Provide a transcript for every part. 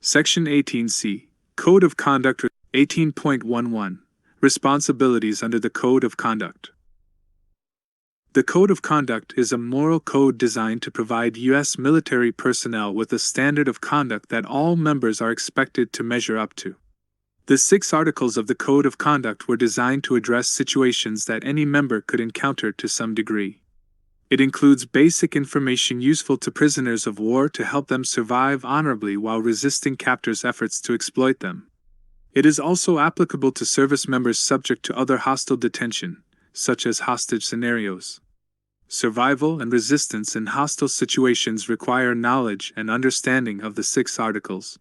Section 18C, Code of Conduct. 18.11, Responsibilities under the Code of Conduct. The Code of Conduct is a moral code designed to provide U.S. military personnel with a standard of conduct that all members are expected to measure up to. The 6 articles of the Code of Conduct were designed to address situations that any member could encounter to some degree. It includes basic information useful to prisoners of war to help them survive honorably while resisting captors' efforts to exploit them. It is also applicable to service members subject to other hostile detention, such as hostage scenarios. Survival and resistance in hostile situations require knowledge and understanding of the 6 articles.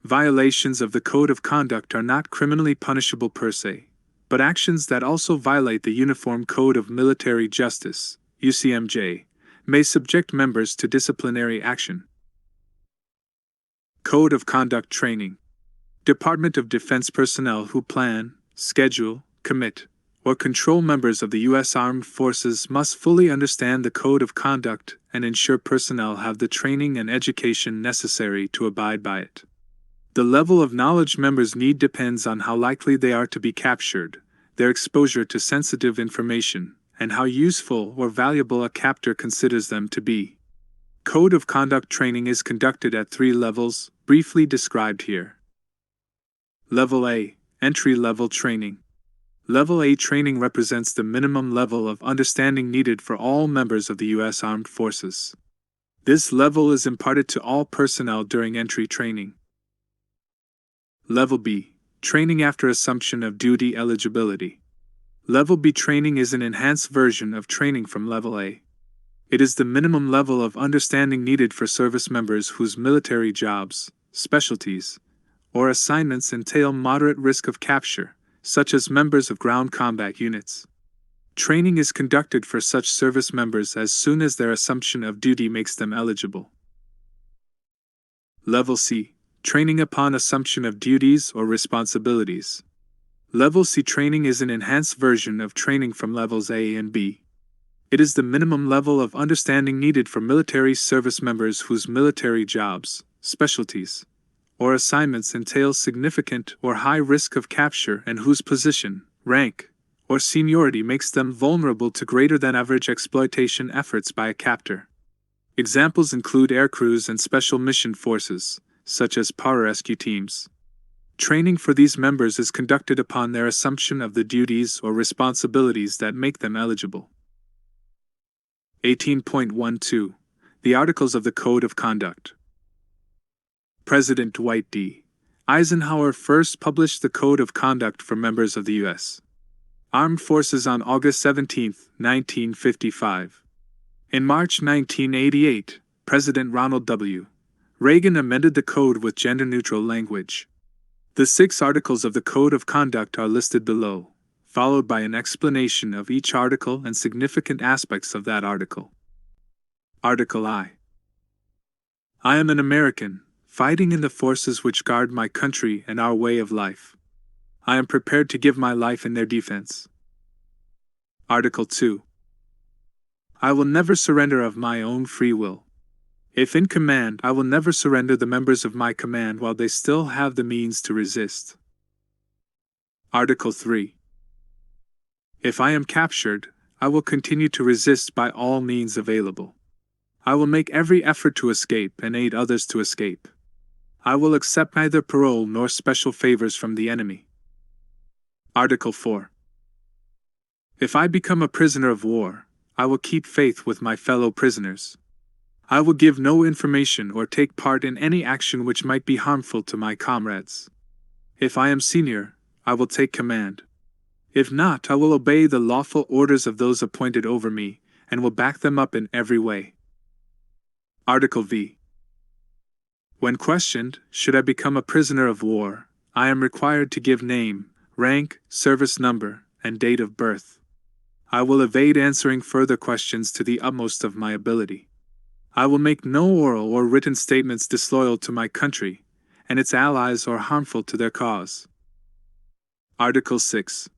Violations of the Code of Conduct are not criminally punishable per se, but actions that also violate the Uniform Code of Military Justice, UCMJ, may subject members to disciplinary action. Code of Conduct Training. Department of Defense personnel who plan, schedule, commit, or control members of the U.S. Armed Forces must fully understand the Code of Conduct and ensure personnel have the training and education necessary to abide by it. The level of knowledge members need depends on how likely they are to be captured, their exposure to sensitive information, and how useful or valuable a captor considers them to be. Code of Conduct training is conducted at 3 levels, briefly described here. Level A, Entry-Level Training. Level A training represents the minimum level of understanding needed for all members of the U.S. Armed Forces. This level is imparted to all personnel during entry training. Level B, Training after Assumption of Duty Eligibility. Level B training is an enhanced version of training from Level A. It is the minimum level of understanding needed for service members whose military jobs, specialties, or assignments entail moderate risk of capture, such as members of ground combat units. Training is conducted for such service members as soon as their assumption of duty makes them eligible. Level C, Training upon Assumption of Duties or Responsibilities. Level C training is an enhanced version of training from Levels A and B. It is the minimum level of understanding needed for military service members whose military jobs, specialties, or assignments entail significant or high risk of capture and whose position, rank, or seniority makes them vulnerable to greater than average exploitation efforts by a captor. Examples include aircrews and special mission forces, such as pararescue teams. Training for these members is conducted upon their assumption of the duties or responsibilities that make them eligible. 18.12, The Articles of the Code of Conduct. President Dwight D. Eisenhower first published the Code of Conduct for members of the U.S. Armed Forces on August 17, 1955. In March 1988, President Ronald W. Reagan amended the code with gender-neutral language. The 6 articles of the Code of Conduct are listed below, followed by an explanation of each article and significant aspects of that article. Article I. I am an American, fighting in the forces which guard my country and our way of life. I am prepared to give my life in their defense. Article 2. I will never surrender of my own free will. If in command, I will never surrender the members of my command while they still have the means to resist. Article 3. If I am captured, I will continue to resist by all means available. I will make every effort to escape and aid others to escape. I will accept neither parole nor special favors from the enemy. Article 4. If I become a prisoner of war, I will keep faith with my fellow prisoners. I will give no information or take part in any action which might be harmful to my comrades. If I am senior, I will take command. If not, I will obey the lawful orders of those appointed over me, and will back them up in every way. Article V. When questioned, should I become a prisoner of war, I am required to give name, rank, service number, and date of birth. I will evade answering further questions to the utmost of my ability. I will make no oral or written statements disloyal to my country and its allies or harmful to their cause. Article 6.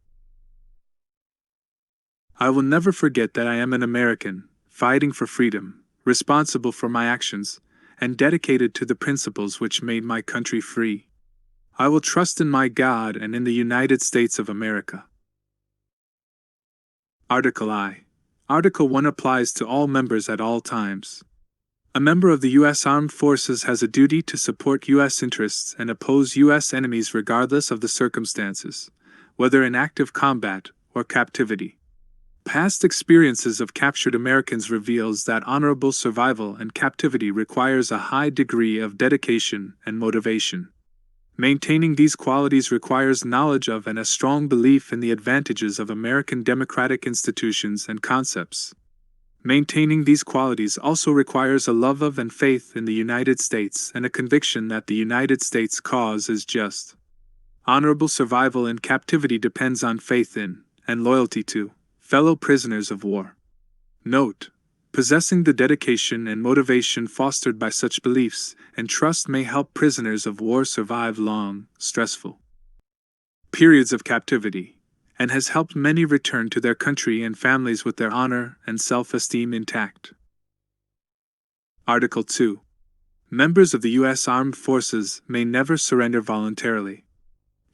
I will never forget that I am an American, fighting for freedom, responsible for my actions, and dedicated to the principles which made my country free. I will trust in my God and in the United States of America. Article I. Article 1 applies to all members at all times. A member of the U.S. Armed Forces has a duty to support U.S. interests and oppose U.S. enemies regardless of the circumstances, whether in active combat or captivity. Past experiences of captured Americans reveals that honorable survival and captivity requires a high degree of dedication and motivation. Maintaining these qualities requires knowledge of and a strong belief in the advantages of American democratic institutions and concepts. Maintaining these qualities also requires a love of and faith in the United States and a conviction that the United States cause is just. Honorable survival in captivity depends on faith in, and loyalty to, fellow prisoners of war. Note: possessing the dedication and motivation fostered by such beliefs and trust may help prisoners of war survive long, stressful periods of captivity, and has helped many return to their country and families with their honor and self-esteem intact. Article 2. Members of the U.S. Armed Forces may never surrender voluntarily.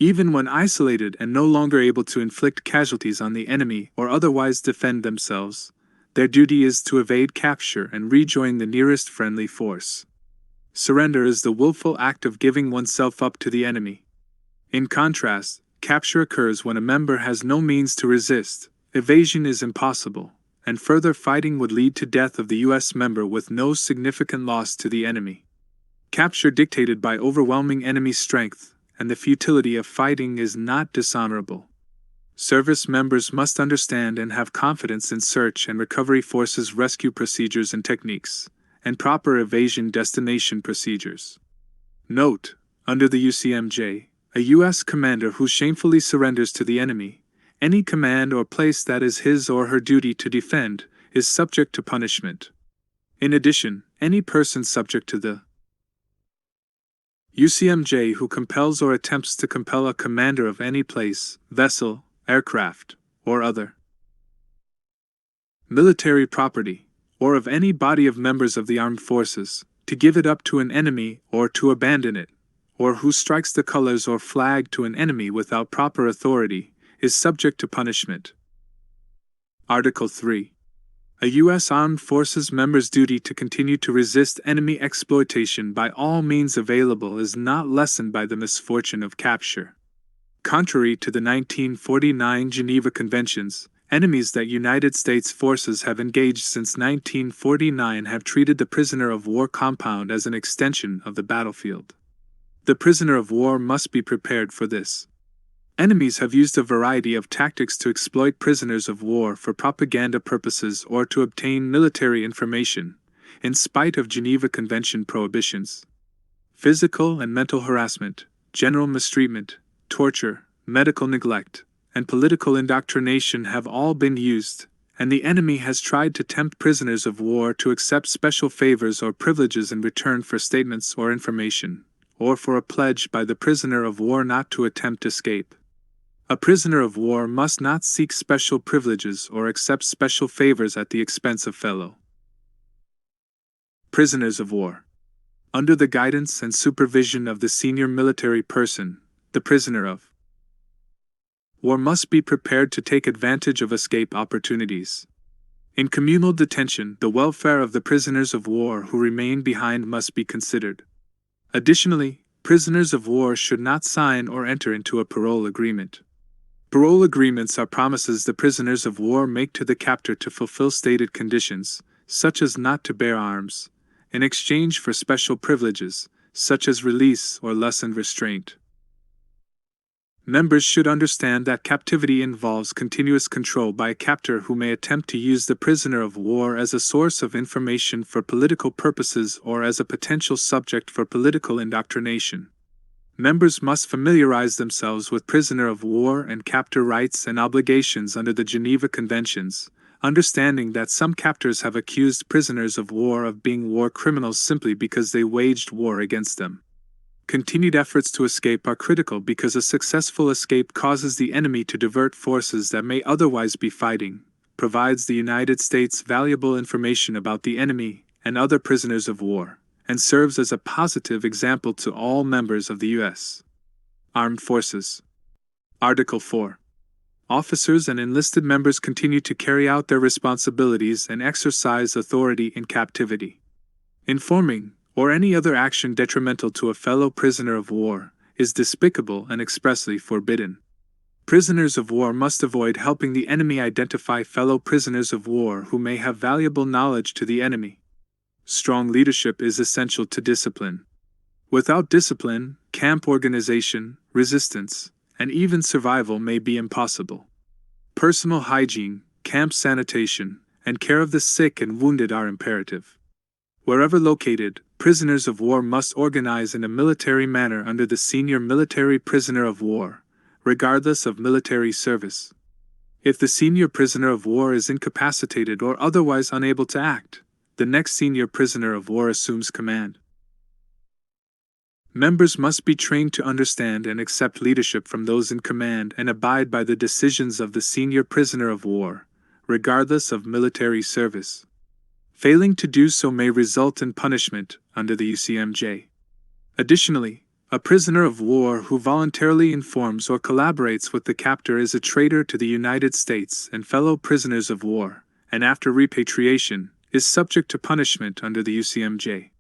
Even when isolated and no longer able to inflict casualties on the enemy or otherwise defend themselves, their duty is to evade capture and rejoin the nearest friendly force. Surrender is the willful act of giving oneself up to the enemy. In contrast, capture occurs when a member has no means to resist, evasion is impossible, and further fighting would lead to death of the U.S. member with no significant loss to the enemy. Capture dictated by overwhelming enemy strength and the futility of fighting is not dishonorable. Service members must understand and have confidence in search and recovery forces' rescue procedures and techniques, and proper evasion destination procedures. Note: under the UCMJ, a U.S. commander who shamefully surrenders to the enemy, any command or place that is his or her duty to defend, is subject to punishment. In addition, any person subject to the UCMJ who compels or attempts to compel a commander of any place, vessel, aircraft, or other military property, or of any body of members of the armed forces, to give it up to an enemy or to abandon it, or who strikes the colors or flag to an enemy without proper authority, is subject to punishment. Article 3. A U.S. Armed Forces member's duty to continue to resist enemy exploitation by all means available is not lessened by the misfortune of capture. Contrary to the 1949 Geneva Conventions, enemies that United States forces have engaged since 1949 have treated the prisoner of war compound as an extension of the battlefield. The prisoner of war must be prepared for this. Enemies have used a variety of tactics to exploit prisoners of war for propaganda purposes or to obtain military information, in spite of Geneva Convention prohibitions. Physical and mental harassment, general mistreatment, torture, medical neglect, and political indoctrination have all been used, and the enemy has tried to tempt prisoners of war to accept special favors or privileges in return for statements or information, or for a pledge by the prisoner of war not to attempt escape. A prisoner of war must not seek special privileges or accept special favors at the expense of fellow prisoners of war. Under the guidance and supervision of the senior military person, the prisoner of war must be prepared to take advantage of escape opportunities. In communal detention, the welfare of the prisoners of war who remain behind must be considered. Additionally, prisoners of war should not sign or enter into a parole agreement. Parole agreements are promises the prisoners of war make to the captor to fulfill stated conditions, such as not to bear arms, in exchange for special privileges, such as release or lessened restraint. Members should understand that captivity involves continuous control by a captor who may attempt to use the prisoner of war as a source of information for political purposes or as a potential subject for political indoctrination. Members must familiarize themselves with prisoner of war and captor rights and obligations under the Geneva Conventions, understanding that some captors have accused prisoners of war of being war criminals simply because they waged war against them. Continued efforts to escape are critical because a successful escape causes the enemy to divert forces that may otherwise be fighting, provides the United States valuable information about the enemy and other prisoners of war, and serves as a positive example to all members of the U.S. Armed Forces. Article 4. Officers and enlisted members continue to carry out their responsibilities and exercise authority in captivity. Informing, or any other action detrimental to a fellow prisoner of war, is despicable and expressly forbidden. Prisoners of war must avoid helping the enemy identify fellow prisoners of war who may have valuable knowledge to the enemy. Strong leadership is essential to discipline. Without discipline, camp organization, resistance, and even survival may be impossible. Personal hygiene, camp sanitation, and care of the sick and wounded are imperative. Wherever located, prisoners of war must organize in a military manner under the senior military prisoner of war, regardless of military service. If the senior prisoner of war is incapacitated or otherwise unable to act, the next senior prisoner of war assumes command. Members must be trained to understand and accept leadership from those in command and abide by the decisions of the senior prisoner of war, regardless of military service. Failing to do so may result in punishment under the UCMJ. Additionally, a prisoner of war who voluntarily informs or collaborates with the captor is a traitor to the United States and fellow prisoners of war, and after repatriation, is subject to punishment under the UCMJ.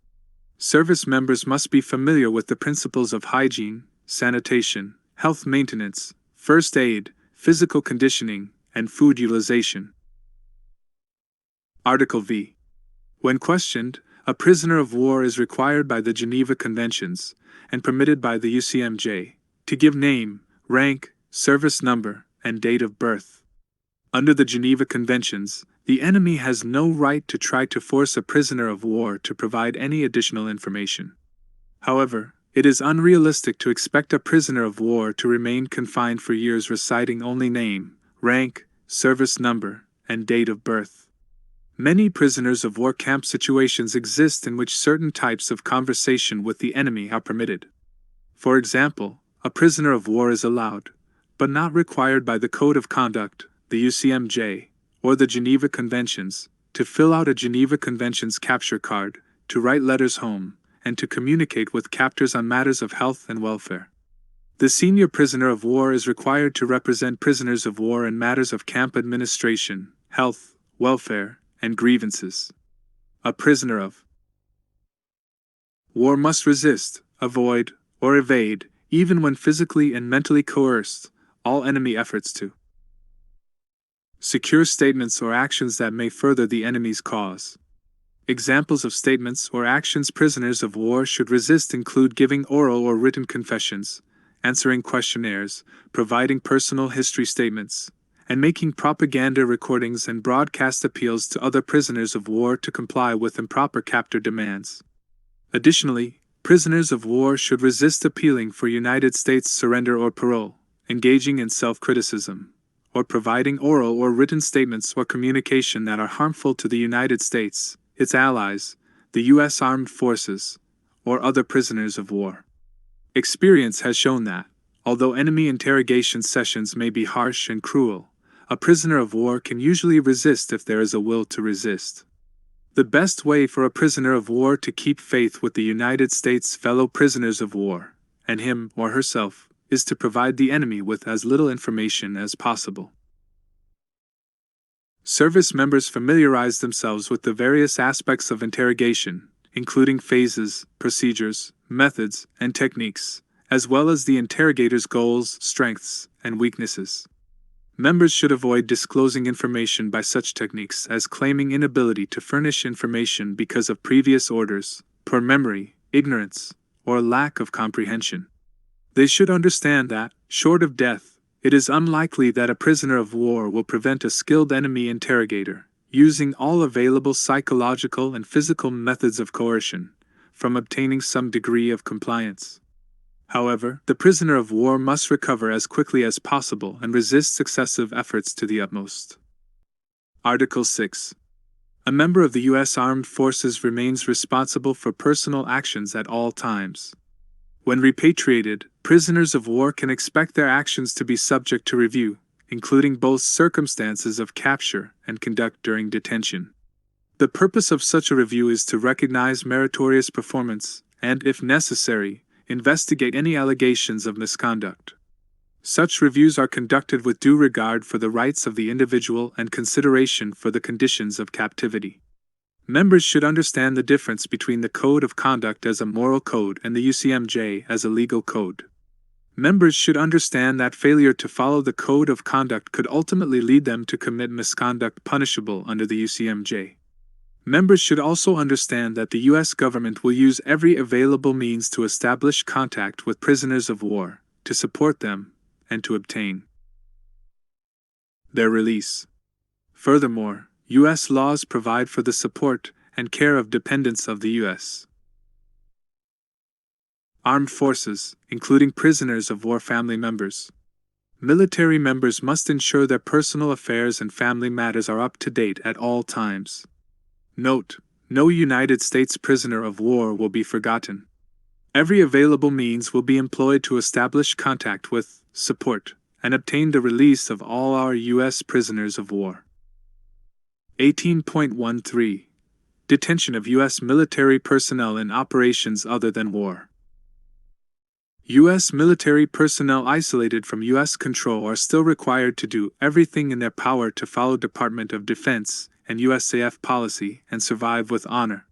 Service members must be familiar with the principles of hygiene, sanitation, health maintenance, first aid, physical conditioning, and food utilization. Article V. When questioned, a prisoner of war is required by the Geneva Conventions, and permitted by the UCMJ, to give name, rank, service number, and date of birth. Under the Geneva Conventions, the enemy has no right to try to force a prisoner of war to provide any additional information. However, it is unrealistic to expect a prisoner of war to remain confined for years reciting only name, rank, service number, and date of birth. Many prisoners of war camp situations exist in which certain types of conversation with the enemy are permitted. For example, a prisoner of war is allowed, but not required by the Code of Conduct, the UCMJ, or the Geneva Conventions, to fill out a Geneva Conventions capture card, to write letters home, and to communicate with captors on matters of health and welfare. The senior prisoner of war is required to represent prisoners of war in matters of camp administration, health, welfare, and grievances. A prisoner of war must resist, avoid, or evade, even when physically and mentally coerced, all enemy efforts to secure statements or actions that may further the enemy's cause. Examples of statements or actions prisoners of war should resist include giving oral or written confessions, answering questionnaires, providing personal history statements, and making propaganda recordings and broadcast appeals to other prisoners of war to comply with improper captor demands. Additionally, prisoners of war should resist appealing for United States surrender or parole, engaging in self-criticism, or providing oral or written statements or communication that are harmful to the United States, its allies, the U.S. Armed Forces, or other prisoners of war. Experience has shown that, although enemy interrogation sessions may be harsh and cruel, a prisoner of war can usually resist if there is a will to resist. The best way for a prisoner of war to keep faith with the United States' fellow prisoners of war, and him or herself, is to provide the enemy with as little information as possible. Service members familiarize themselves with the various aspects of interrogation, including phases, procedures, methods, and techniques, as well as the interrogator's goals, strengths, and weaknesses. Members should avoid disclosing information by such techniques as claiming inability to furnish information because of previous orders, poor memory, ignorance, or lack of comprehension. They should understand that, short of death, it is unlikely that a prisoner of war will prevent a skilled enemy interrogator, using all available psychological and physical methods of coercion, from obtaining some degree of compliance. However, the prisoner of war must recover as quickly as possible and resist successive efforts to the utmost. Article 6. A member of the U.S. Armed Forces remains responsible for personal actions at all times. When repatriated, prisoners of war can expect their actions to be subject to review, including both circumstances of capture and conduct during detention. The purpose of such a review is to recognize meritorious performance and, if necessary, investigate any allegations of misconduct. Such reviews are conducted with due regard for the rights of the individual and consideration for the conditions of captivity. Members should understand the difference between the Code of Conduct as a moral code and the UCMJ as a legal code. Members should understand that failure to follow the Code of Conduct could ultimately lead them to commit misconduct punishable under the UCMJ. Members should also understand that the U.S. government will use every available means to establish contact with prisoners of war, to support them, and to obtain their release. Furthermore, U.S. laws provide for the support and care of dependents of the U.S. Armed forces, including prisoners of war family members. Military members must ensure their personal affairs and family matters are up to date at all times. Note: no United States prisoner of war will be forgotten. Every available means will be employed to establish contact with, support, and obtain the release of all our U.S. prisoners of war. 18.13. Detention of U.S. military personnel in operations other than war. U.S. military personnel isolated from U.S. control are still required to do everything in their power to follow Department of Defense and USAF policy and survive with honor.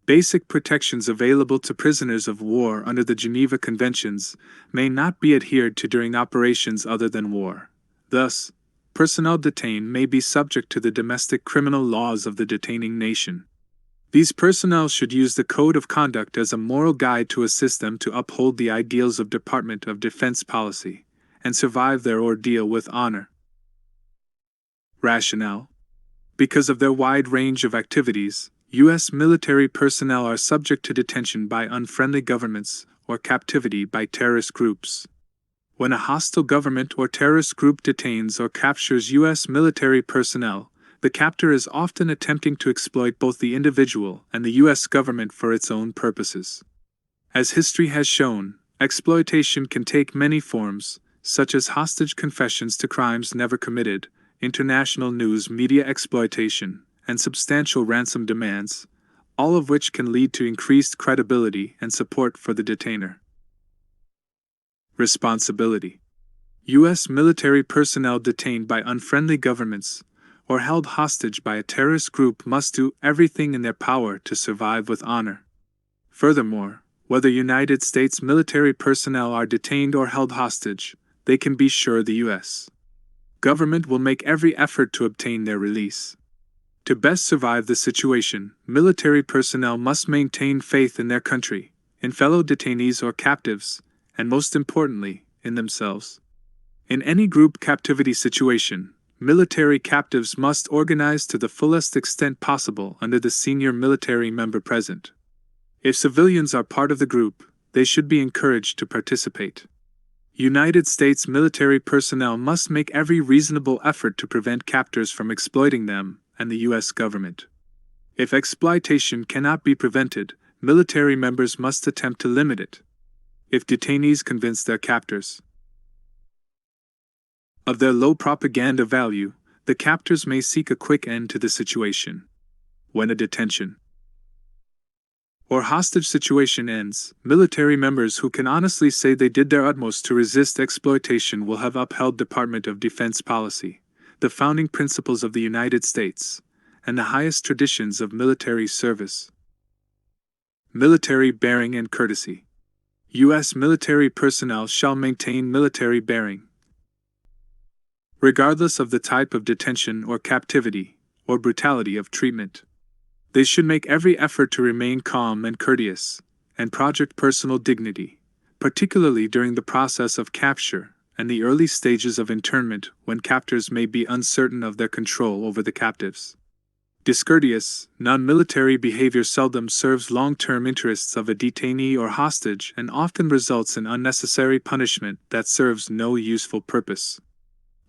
Basic protections available to prisoners of war under the Geneva Conventions may not be adhered to during operations other than war. Thus, personnel detained may be subject to the domestic criminal laws of the detaining nation. These personnel should use the Code of Conduct as a moral guide to assist them to uphold the ideals of Department of Defense policy and survive their ordeal with honor. Rationale: because of their wide range of activities, U.S. military personnel are subject to detention by unfriendly governments or captivity by terrorist groups. When a hostile government or terrorist group detains or captures U.S. military personnel, the captor is often attempting to exploit both the individual and the U.S. government for its own purposes. As history has shown, exploitation can take many forms, such as hostage confessions to crimes never committed, international news media exploitation, and substantial ransom demands, all of which can lead to increased credibility and support for the detainer. Responsibility: U.S. military personnel detained by unfriendly governments or held hostage by a terrorist group must do everything in their power to survive with honor. Furthermore, whether United States military personnel are detained or held hostage, they can be sure the U.S. government will make every effort to obtain their release. To best survive the situation, military personnel must maintain faith in their country, in fellow detainees or captives, and most importantly, in themselves. In any group captivity situation, military captives must organize to the fullest extent possible under the senior military member present. If civilians are part of the group, they should be encouraged to participate. United States military personnel must make every reasonable effort to prevent captors from exploiting them and the U.S. government. If exploitation cannot be prevented, military members must attempt to limit it. If detainees convince their captors of their low propaganda value, the captors may seek a quick end to the situation. When a detention or hostage situation ends, military members who can honestly say they did their utmost to resist exploitation will have upheld Department of Defense policy, the founding principles of the United States, and the highest traditions of military service. Military bearing and courtesy. U.S. military personnel shall maintain military bearing, regardless of the type of detention or captivity, or brutality of treatment. They should make every effort to remain calm and courteous, and project personal dignity, particularly during the process of capture and the early stages of internment when captors may be uncertain of their control over the captives. Discourteous, non-military behavior seldom serves long-term interests of a detainee or hostage and often results in unnecessary punishment that serves no useful purpose.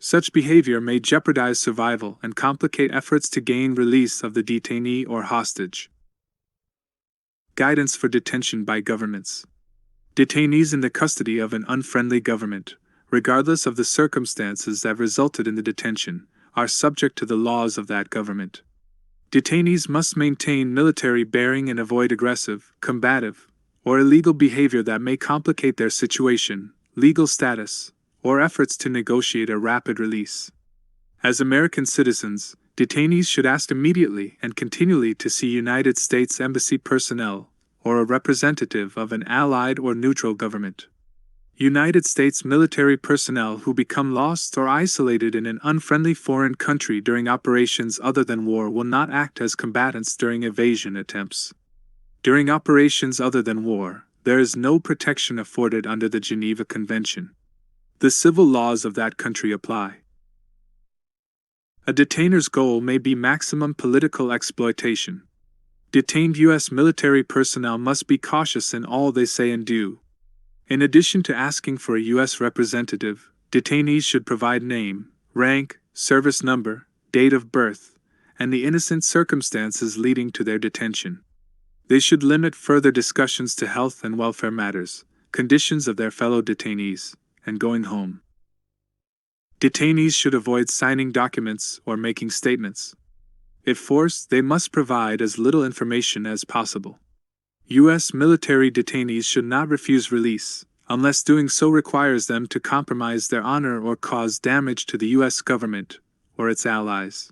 Such behavior may jeopardize survival and complicate efforts to gain release of the detainee or hostage. Guidance for detention by governments. Detainees in the custody of an unfriendly government, regardless of the circumstances that resulted in the detention, are subject to the laws of that government. Detainees must maintain military bearing and avoid aggressive, combative, or illegal behavior that may complicate their situation, legal status, or efforts to negotiate a rapid release. As American citizens, detainees should ask immediately and continually to see United States Embassy personnel or a representative of an allied or neutral government. United States military personnel who become lost or isolated in an unfriendly foreign country during operations other than war will not act as combatants during evasion attempts. During operations other than war, there is no protection afforded under the Geneva Convention. The civil laws of that country apply. A detainer's goal may be maximum political exploitation. Detained U.S. military personnel must be cautious in all they say and do. In addition to asking for a U.S. representative, detainees should provide name, rank, service number, date of birth, and the innocent circumstances leading to their detention. They should limit further discussions to health and welfare matters, conditions of their fellow detainees, and going home. Detainees should avoid signing documents or making statements. If forced, they must provide as little information as possible. U.S. military detainees should not refuse release, unless doing so requires them to compromise their honor or cause damage to the U.S. government or its allies.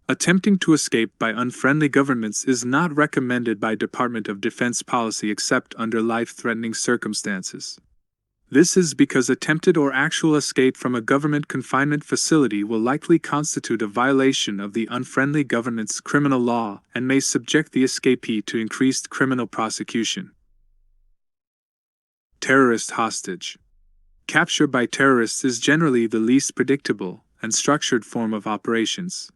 Attempting to escape by unfriendly governments is not recommended by Department of Defense policy except under life-threatening circumstances. This is because attempted or actual escape from a government confinement facility will likely constitute a violation of the unfriendly government's criminal law and may subject the escapee to increased criminal prosecution. Terrorist hostage. Capture by terrorists is generally the least predictable and structured form of operations.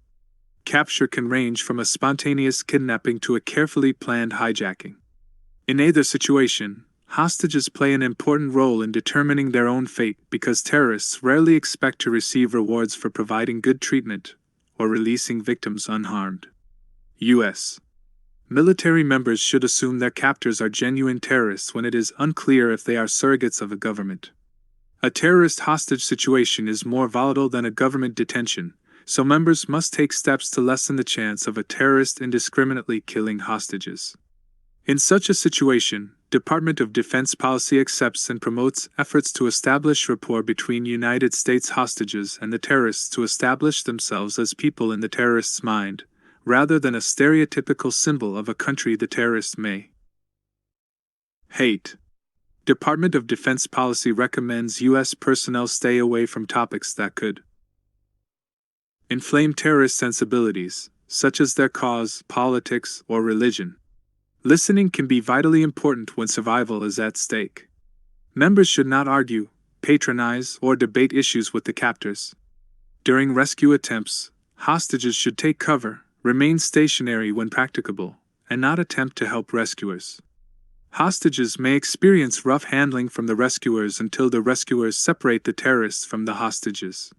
Capture can range from a spontaneous kidnapping to a carefully planned hijacking. In either situation, hostages play an important role in determining their own fate because terrorists rarely expect to receive rewards for providing good treatment or releasing victims unharmed. U.S. military members should assume their captors are genuine terrorists when it is unclear if they are surrogates of a government. A terrorist hostage situation is more volatile than a government detention, so members must take steps to lessen the chance of a terrorist indiscriminately killing hostages. In such a situation, Department of Defense policy accepts and promotes efforts to establish rapport between United States hostages and the terrorists to establish themselves as people in the terrorist's mind, rather than a stereotypical symbol of a country the terrorist may hate. Department of Defense policy recommends U.S. personnel stay away from topics that could inflame terrorist sensibilities, such as their cause, politics, or religion. Listening can be vitally important when survival is at stake. Members should not argue, patronize, or debate issues with the captors. During rescue attempts, hostages should take cover, remain stationary when practicable, and not attempt to help rescuers. Hostages may experience rough handling from the rescuers until the rescuers separate the terrorists from the hostages.